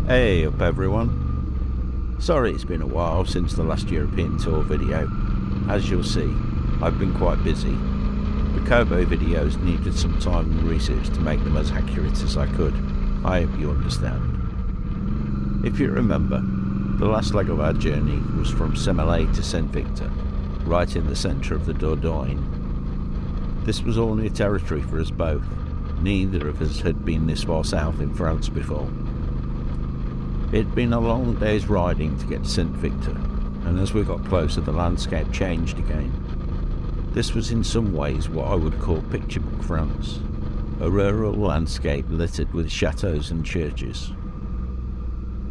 Hey up everyone. Sorry it's been a while since the last European tour video. As you'll see, I've been quite busy. The Kobo videos needed some time and research to make them as accurate as I could. I hope you understand. If you remember, the last leg of our journey was from Semele to St Victor, right in the centre of the Dordogne. This was all new territory for us both. Neither of us had been this far south in France before. It had been a long day's riding to get to St Victor, and as we got closer the landscape changed again. This was in some ways what I would call picture book France, a rural landscape littered with chateaux and churches.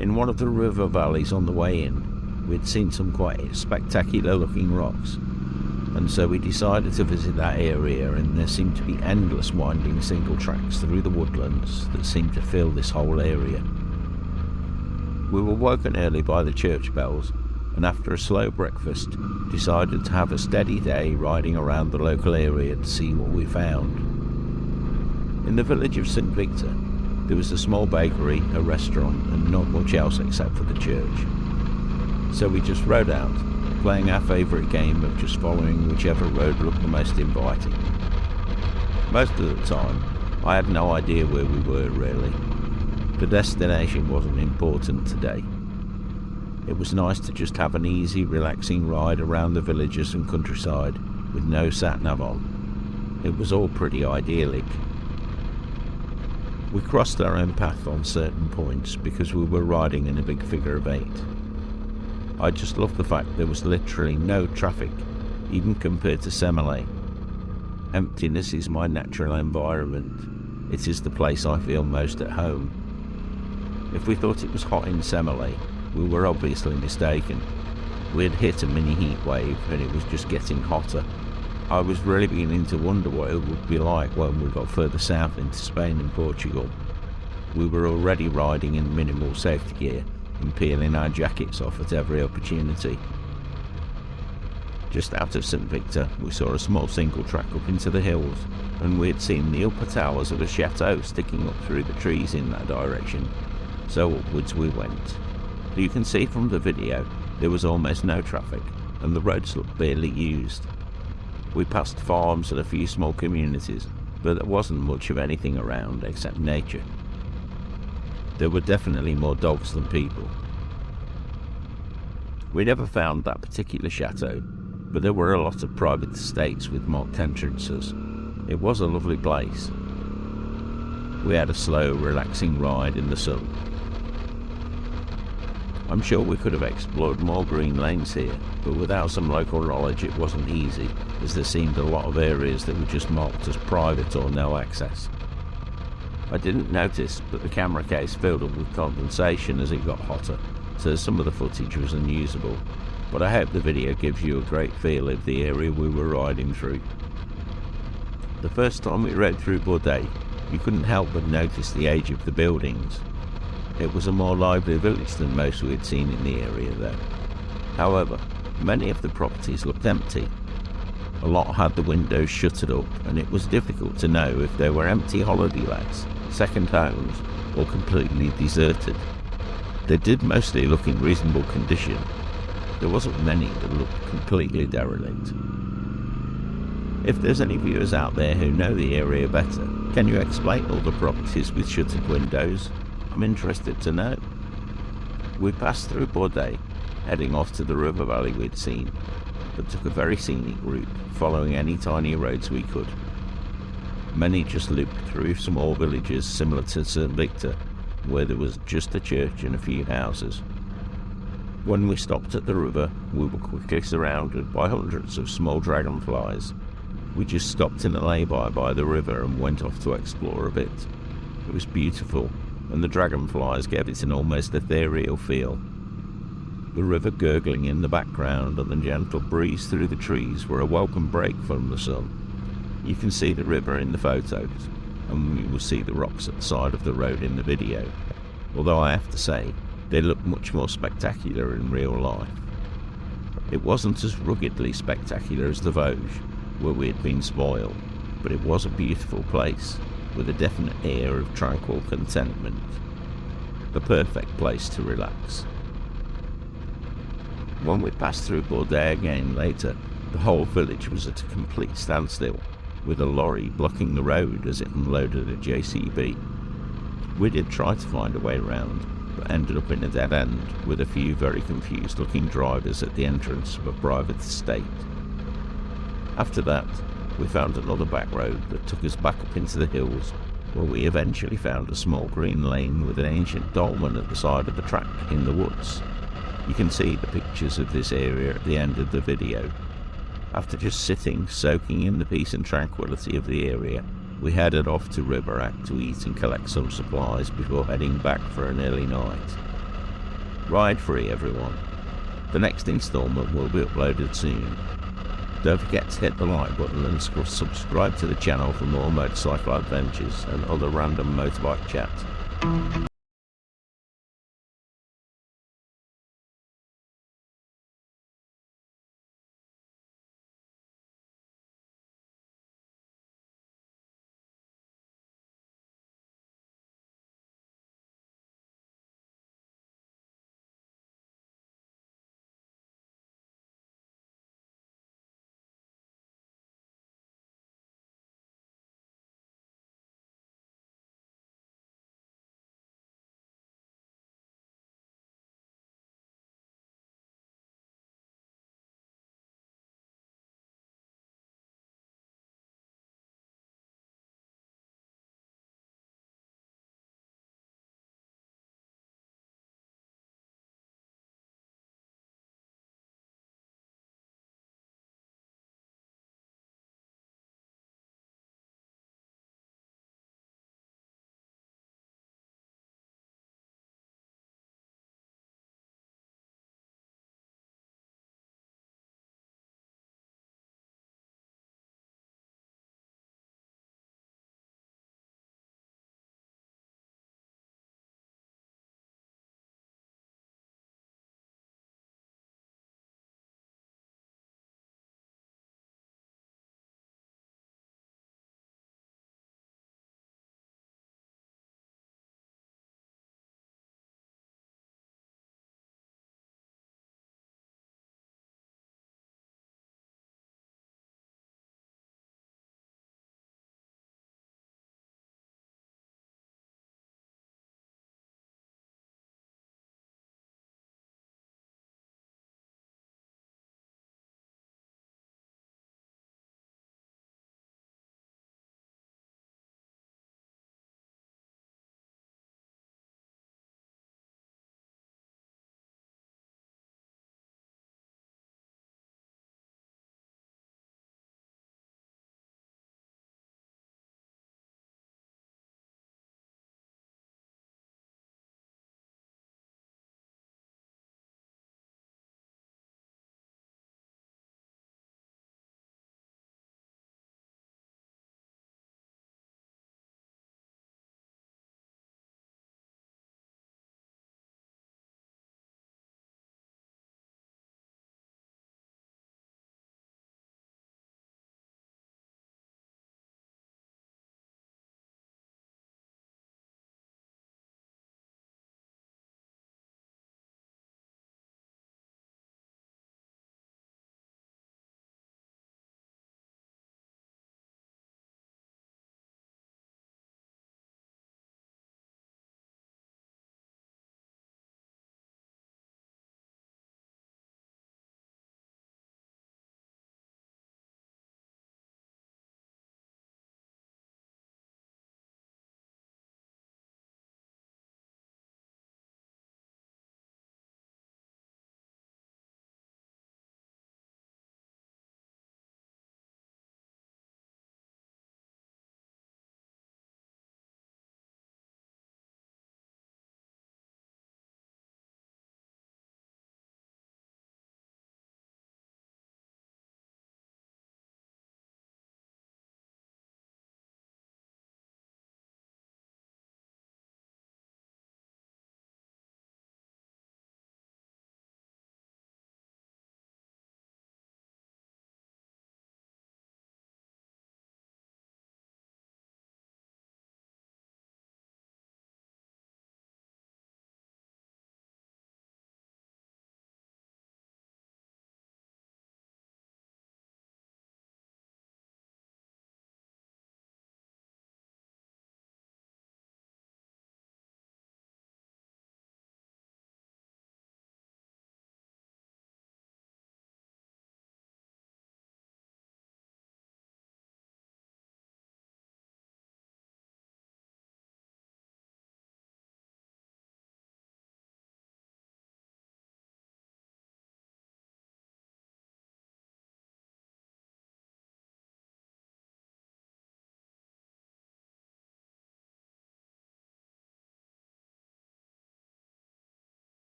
In one of the river valleys on the way in, we had seen some quite spectacular looking rocks, and so we decided to visit that area, and there seemed to be endless winding single tracks through the woodlands that seemed to fill this whole area. We were woken early by the church bells, and after a slow breakfast, decided to have a steady day riding around the local area to see what we found. In the village of St Victor, there was a small bakery, a restaurant, and not much else except for the church. So we just rode out, playing our favourite game of just following whichever road looked the most inviting. Most of the time, I had no idea where we were really. The destination wasn't important today. It was nice to just have an easy, relaxing ride around the villages and countryside with no sat-nav on. It was all pretty idyllic. We crossed our own path on certain points because we were riding in a big figure of 8. I just loved the fact there was literally no traffic, even compared to Semele. Emptiness is my natural environment. It is the place I feel most at home. If we thought it was hot in Semele, we were obviously mistaken. We had hit a mini heat wave and it was just getting hotter. I was really beginning to wonder what it would be like when we got further south into Spain and Portugal. We were already riding in minimal safety gear and peeling our jackets off at every opportunity. Just out of St Victor, we saw a small single track up into the hills, and we had seen the upper towers of a chateau sticking up through the trees in that direction. So upwards we went. You can see from the video there was almost no traffic and the roads looked barely used. We passed farms and a few small communities, but there wasn't much of anything around except nature. There were definitely more dogs than people. We never found that particular chateau, but there were a lot of private estates with marked entrances. It was a lovely place. We had a slow, relaxing ride in the sun. I'm sure we could have explored more green lanes here, but without some local knowledge it wasn't easy, as there seemed a lot of areas that were just marked as private or no access. I didn't notice, but the camera case filled up with condensation as it got hotter, so some of the footage was unusable, but I hope the video gives you a great feel of the area we were riding through. The first time we rode through Bourdeilles, you couldn't help but notice the age of the buildings. It was a more lively village than most we had seen in the area though. However, many of the properties looked empty. A lot had the windows shuttered up, and it was difficult to know if they were empty holiday lets, second homes, or completely deserted. They did mostly look in reasonable condition. There wasn't many that looked completely derelict. If there's any viewers out there who know the area better, can you explain all the properties with shuttered windows? I'm interested to know. We passed through Bourdeilles, heading off to the river valley we'd seen, but took a very scenic route, following any tiny roads we could. Many just looped through small villages similar to St Victor, where there was just a church and a few houses. When we stopped at the river, we were quickly surrounded by hundreds of small dragonflies. We just stopped in a lay-by by the river and went off to explore a bit. It was beautiful, and the dragonflies gave it an almost ethereal feel. The river gurgling in the background and the gentle breeze through the trees were a welcome break from the sun. You can see the river in the photos, and you will see the rocks at the side of the road in the video, although I have to say, they look much more spectacular in real life. It wasn't as ruggedly spectacular as the Vosges, where we had been spoiled, but it was a beautiful place, with a definite air of tranquil contentment. a perfect place to relax. When we passed through Bourdeilles again later, the whole village was at a complete standstill, with a lorry blocking the road as it unloaded a JCB. We did try to find a way around, but ended up in a dead end with a few very confused looking drivers at the entrance of a private estate. After that, we found another back road that took us back up into the hills, where we eventually found a small green lane with an ancient dolmen at the side of the track in the woods. You can see the pictures of this area at the end of the video. After just sitting, soaking in the peace and tranquility of the area, we headed off to Brassac to eat and collect some supplies before heading back for an early night. Ride free, everyone. The next instalment will be uploaded soon. Don't forget to hit the like button and subscribe to the channel for more motorcycle adventures and other random motorbike chat.